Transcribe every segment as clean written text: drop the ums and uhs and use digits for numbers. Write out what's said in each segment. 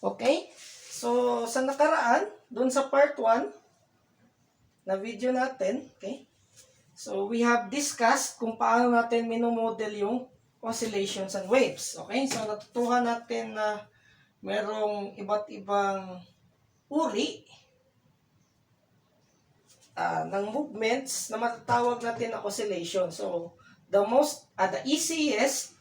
Okay? So, sa nakaraan, dun sa part 1 na video natin, okay? So, we have discussed kung paano natin minomodel yung oscillations and waves. Okay? So, natutuhan natin na merong iba't ibang uri ng movements na matatawag natin na oscillation. So, the easiest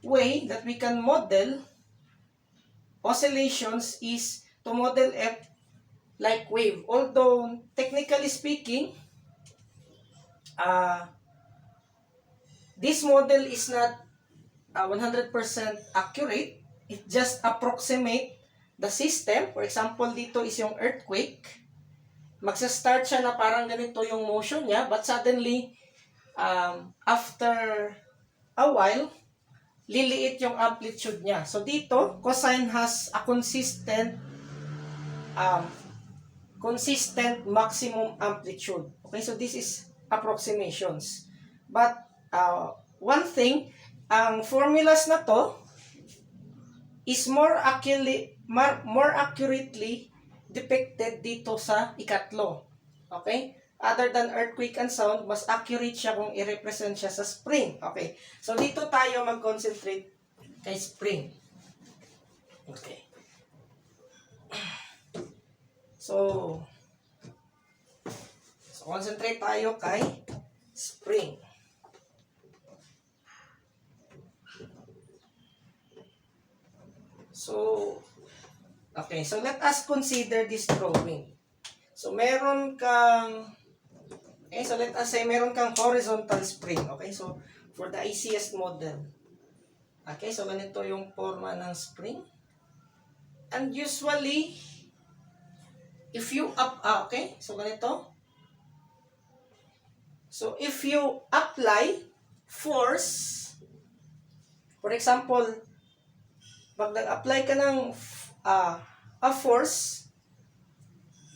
way that we can model oscillations is to model F like wave. Although, technically speaking, this model is not 100% accurate. It just approximate the system. For example, dito is yung earthquake. Magsa-start siya na parang ganito yung motion niya, but suddenly, after a while, liliit yung amplitude niya. So dito, cosine has a consistent maximum amplitude. Okay, so this is approximations. But one thing, ang formulas na to is more accurately depicted dito sa ikatlo. Okay? Other than earthquake and sound, mas accurate siya kung i-represent siya sa spring. Okay. So, dito tayo mag-concentrate kay spring. Okay. So, concentrate tayo kay spring. So, okay. So, let us consider this drawing. So, meron kang, okay, so let us say meron kang horizontal spring. Okay, so, for the easiest model. Okay, so ganito yung forma ng spring. And usually, if you okay, so ganito. So, if you apply force, for example, pag nag-apply ka ng a force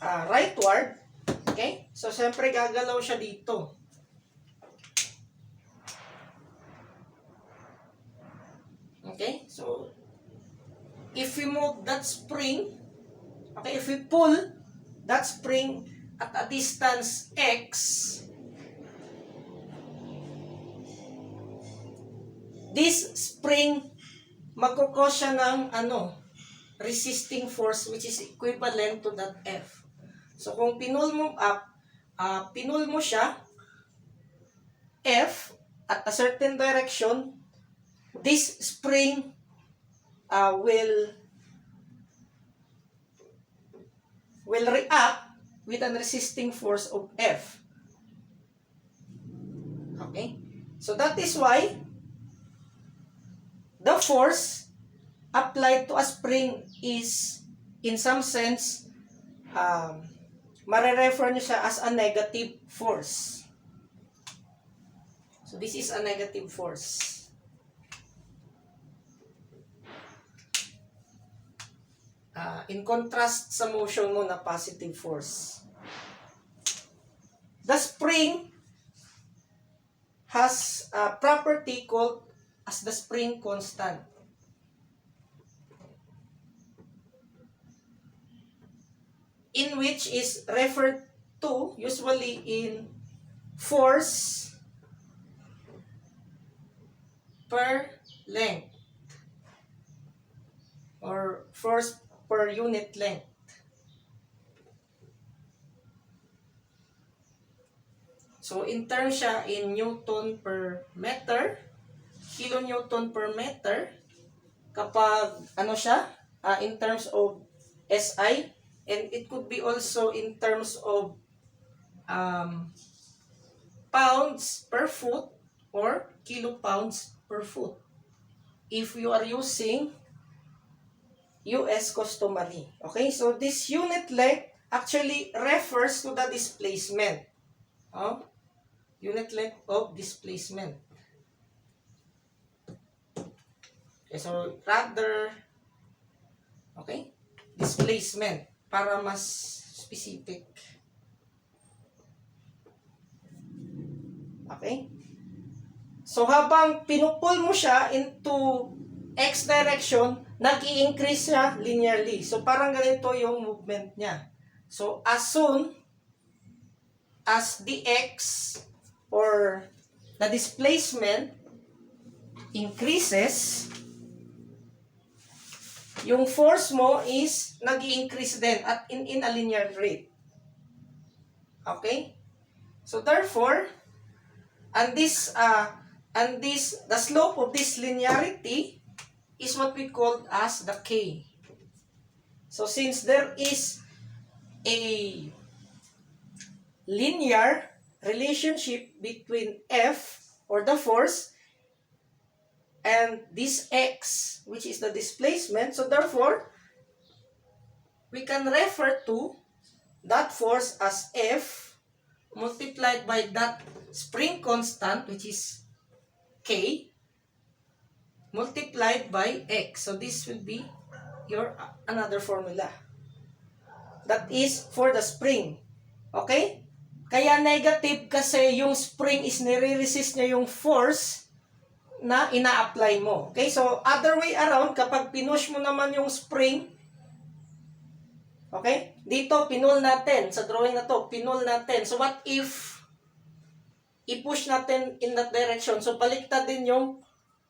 rightward, okay? So, siyempre gagalaw siya dito. Okay? So, if we move that spring, okay, if we pull that spring at a distance x, this spring magkukos siya ng resisting force which is equivalent to that F. So kung pinul mo siya F at a certain direction, this spring will react with a resisting force of F. Okay? So that is why the force applied to a spring is, in some sense, mare-refer nyo siya as a negative force. So, this is a negative force. In contrast sa motion mo na positive force. The spring has a property called as the spring constant. In which is referred to usually in force per length or force per unit length. So, in terms siya in Newton per meter, kilonewton per meter, kapag siya, in terms of SI, and it could be also in terms of pounds per foot or kilopounds per foot. If you are using US customary. Okay, so this unit length actually refers to the displacement. Unit length of displacement. Okay, so rather, okay, displacement. Para mas specific. Okay? So, habang pinupul mo siya into X direction, nag-i-increase siya linearly. So, parang ganito yung movement niya. So, as soon as the x or the displacement increases, yung force mo is nag-i-increase din at in a linear rate. Okay? So, therefore, the slope of this linearity is what we call as the K. So, since there is a linear relationship between F, or the force, and this X, which is the displacement, so therefore, we can refer to that force as F multiplied by that spring constant, which is K, multiplied by X. So this will be your another formula. That is for the spring. Okay? Kaya negative kasi yung spring is nire-resist niya yung force na ina-apply mo. Okay? So, other way around, kapag pinush mo naman yung spring, okay? Dito, pinul natin. Sa drawing na to, pinul natin. So, what if i-push natin in that direction? So, baliktad din yung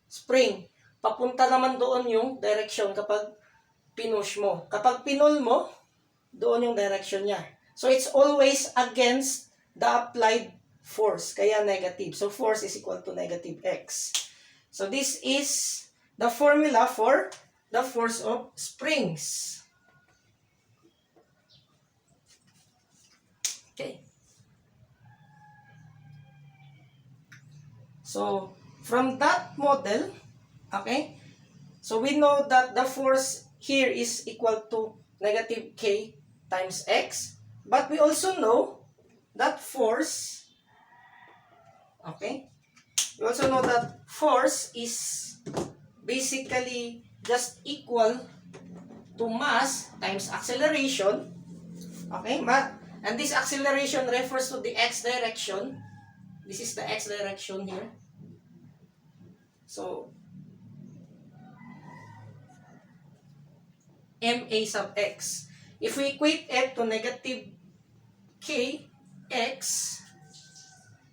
spring. Papunta naman doon yung direction kapag pinush mo. Kapag pinul mo, doon yung direction niya. So, it's always against the applied force. Kaya negative. So, force is equal to negative x. So, this is the formula for the force of springs. Okay. So, from that model, okay, so we know that the force here is equal to negative k times x. But we also know that force, okay, we also know that force is basically just equal to mass times acceleration, okay, and this acceleration refers to the x direction. This is the x direction here. So, ma sub x. If we equate it to negative k x,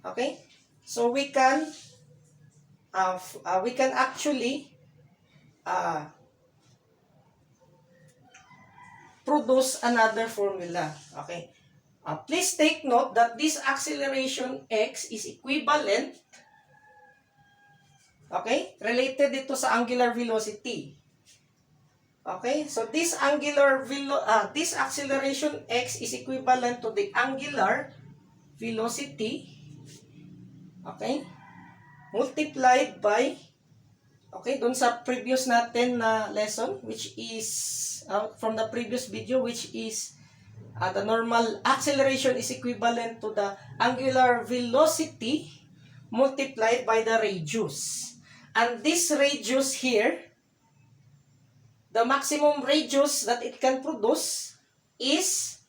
okay, so we can actually produce another formula. Okay, please take note that this acceleration x is equivalent, okay, related ito sa angular velocity. Okay, so this this acceleration x is equivalent to the angular velocity, okay, multiplied by, okay, dun sa previous natin na lesson, which is from the previous video, which is the normal acceleration is equivalent to the angular velocity multiplied by the radius. And this radius here, the maximum radius that it can produce is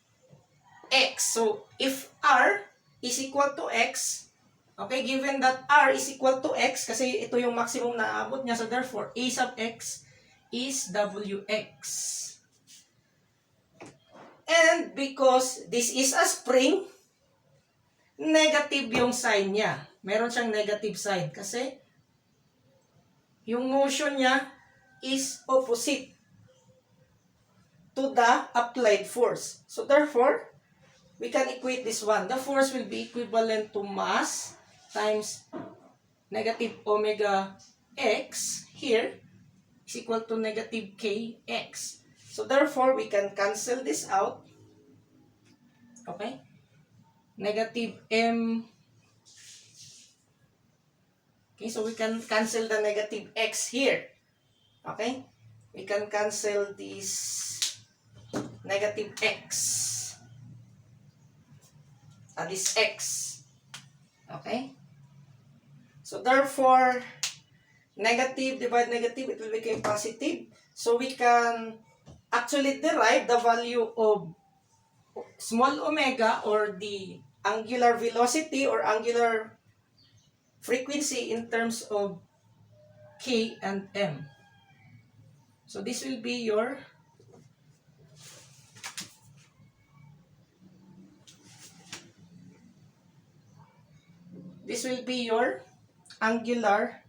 x. So, if r is equal to x, okay, given that r is equal to x, kasi ito yung maximum na aabot niya, so therefore, a sub x is wx. And because this is a spring, negative yung sign niya. Meron siyang negative sign kasi yung motion niya is opposite to the applied force. So therefore, we can equate this one. The force will be equivalent to mass times negative omega x here is equal to negative kx. So therefore, we can cancel this out. Okay? Negative m. Okay, so we can cancel the negative x here. Okay? We can cancel this negative x. This x. Okay? So therefore, negative divide negative, it will become positive. So we can actually derive the value of small omega, or the angular velocity or angular frequency, in terms of k and m. So this will be your angular,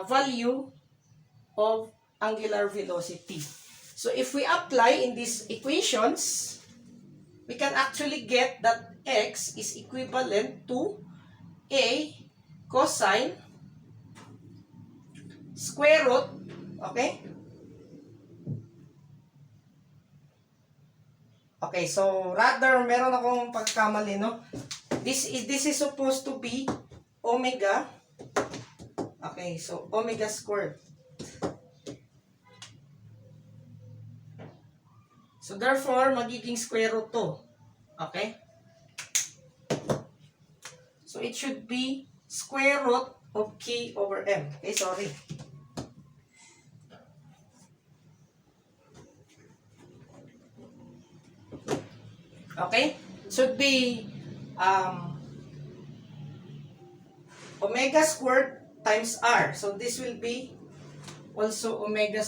value of angular velocity. So if we apply in these equations, we can actually get that x is equivalent to a cosine square root, okay? Okay, so rather meron akong pagkamali, no? This is supposed to be omega. Okay, so omega squared. So therefore, magiging square root to. Okay? So it should be square root of k over m. Okay, sorry. Okay? Should be omega squared times r. So this will be also omega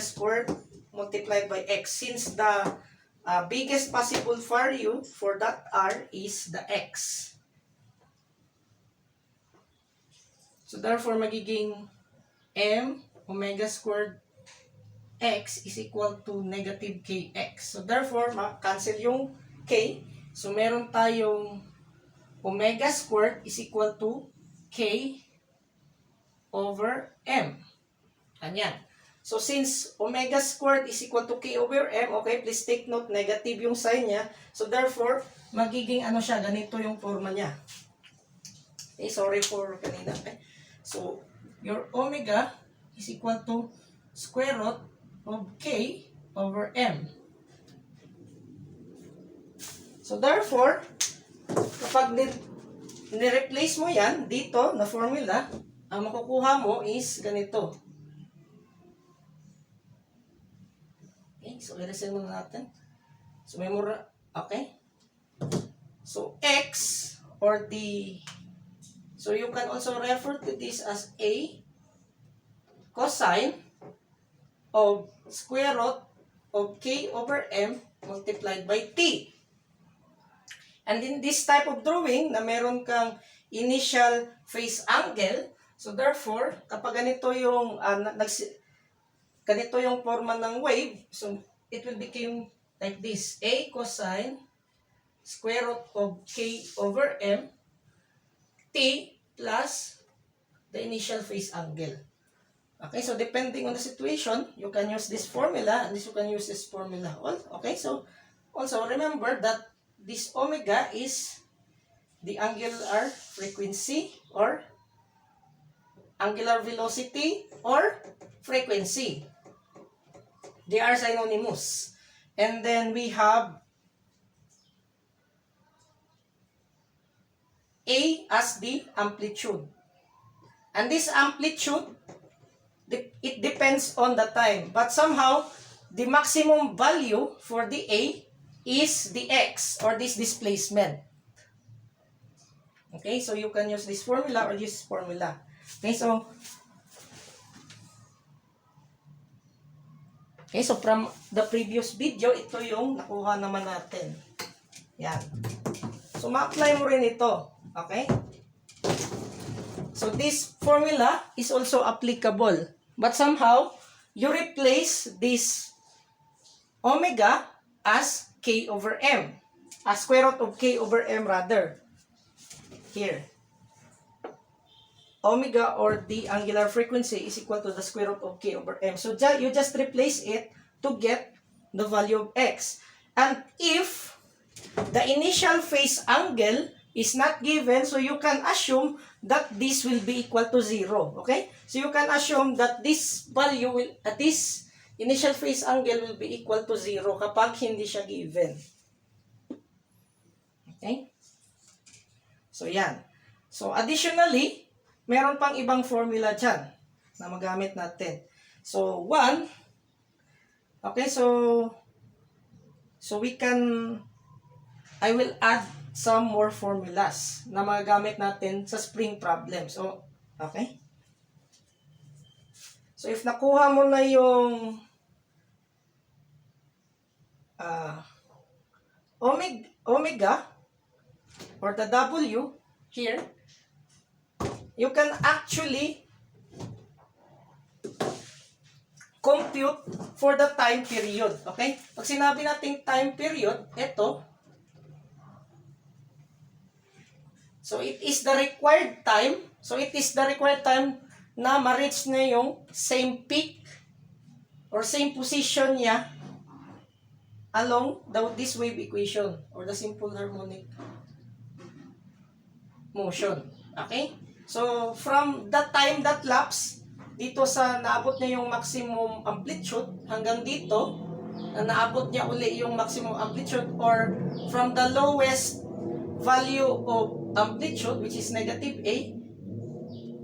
squared multiplied by x, since the biggest possible value for that r is the x. So therefore, magiging m omega squared x is equal to negative kx. So therefore, cancel yung k. So meron tayong omega squared is equal to k over m. Ganyan. So since omega squared is equal to k over m, okay, please take note, negative yung sign niya. So therefore, magiging ano siya, ganito yung forma niya. Okay, sorry for kanina. Okay. So, your omega is equal to square root of k over m. So therefore, kapag ni-replace mo yan dito na formula, ang makukuha mo is ganito. Okay, so i-reset muna natin. So may mura, okay? So x or the, so you can also refer to this as a cosine of square root of k over m multiplied by t. And in this type of drawing na meron kang initial phase angle, so therefore, kapag ganito yung ganito yung forma ng wave, so it will become like this: a cosine square root of k over m t plus the initial phase angle. Okay, so depending on the situation, you can use this formula and you can use this formula. Okay, so also remember that this omega is the angular frequency or angular velocity or frequency. They are synonymous. And then we have A as the amplitude. And this amplitude, it depends on the time. But somehow, the maximum value for the A is the x or this displacement. Okay, so you can use this formula or this formula. Okay, so from the previous video, ito yung nakuha naman natin. Yan. So ma-apply mo rin ito. Okay? So this formula is also applicable. But somehow, you replace this omega as k over m. As square root of k over m rather. Here. Omega or the angular frequency is equal to the square root of k over m. So you just replace it to get the value of x. And if the initial phase angle is not given, so you can assume that this will be equal to 0. Okay? So you can assume that this value will, this initial phase angle will be equal to 0 kapag hindi siya given. Okay? So yan. So additionally, meron pang ibang formula dyan na magamit natin. So 1, okay, so we can, I will add some more formulas na magagamit natin sa spring problem. So, okay? So if nakuha mo na yung omega or the W here, you can actually compute for the time period. Okay? Pag sinabi nating time period, ito, so it is the required time. So it is the required time na ma-reach na yung same peak or same position niya along this wave equation or the simple harmonic motion. Okay? So, from that time that lapse, dito sa naabot niya yung maximum amplitude hanggang dito, na naabot niya uli yung maximum amplitude, or from the lowest value of amplitude, which is negative A,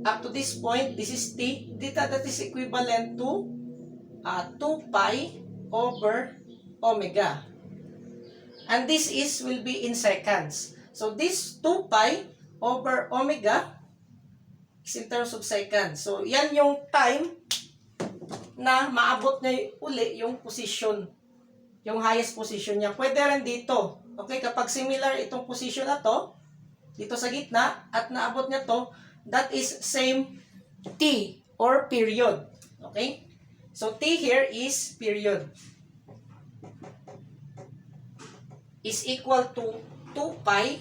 up to this point, this is T, that is equivalent to 2 pi over omega. And this will be in seconds. So this 2 pi over omega is in terms of seconds. So yan yung time na maabot na uli yung position, yung highest position niya. Pwede rin dito. Okay, kapag similar itong position na to, dito sa gitna, at naabot niya to, that is same T or period. Okay? So T here is period. Is equal to 2 pi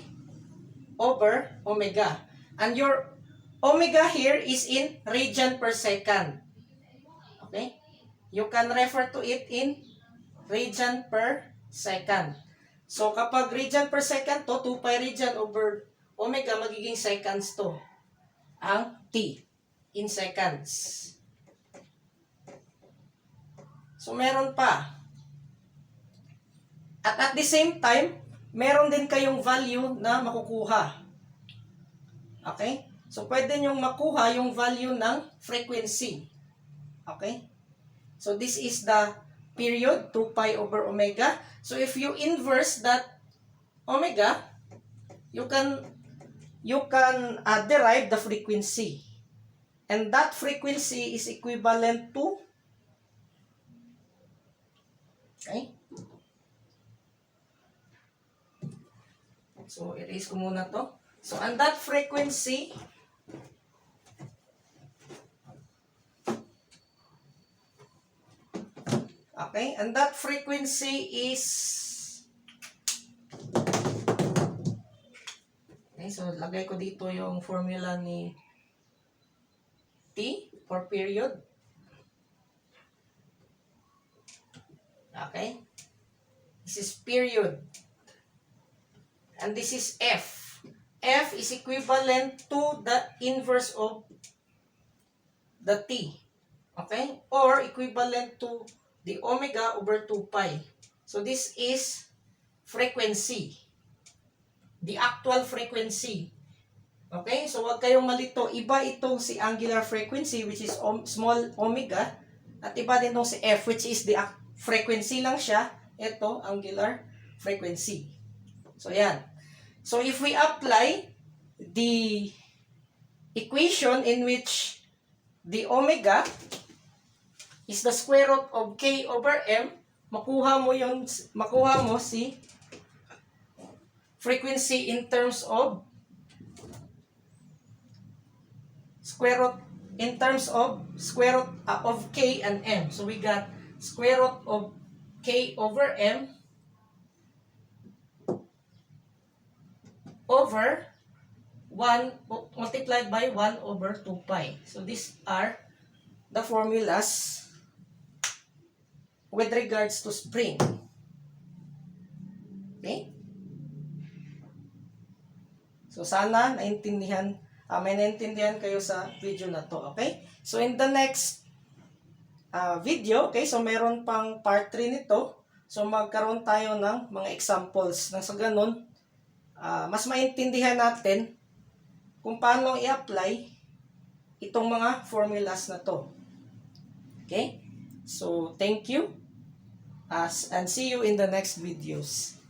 over omega. And your omega here is in radian per second. Okay? You can refer to it in radian per second. So kapag radian per second to, 2 pi radian over omega, magiging seconds to. Ang T in seconds. So meron pa. At the same time, meron din kayong value na makukuha. Okay? So, pwede nyong makuha yung value ng frequency. Okay? So, this is the period, 2 pi over omega. So, if you inverse that omega, you can derive the frequency. And that frequency is equivalent to, okay? So, erase ko muna to. So, and that frequency okay, and that frequency is okay, so lagay ko dito yung formula ni T for period. Okay? This is period. And this is F. F is equivalent to the inverse of the T. Okay? Or equivalent to the omega over 2 pi. So this is frequency. The actual frequency. Okay? So wag kayong malito. Iba itong si angular frequency, which is small omega. At iba din itong si F, which is the frequency lang siya. Ito, angular frequency. So yan. So, if we apply the equation in which the omega is the square root of k over m, makuha mo si frequency in terms of square root of k and m. So, we got square root of k over m over 1 multiplied by 1 over 2 pi. So these are the formulas with regards to spring. Okay? So sana may naintindihan kayo sa video na to. Okay? So in the next video, okay, so meron pang part 3 nito. So magkaroon tayo ng mga examples na sa ganun mas maintindihan natin kung paano i-apply itong mga formulas na to. Okay? So, thank you and see you in the next videos.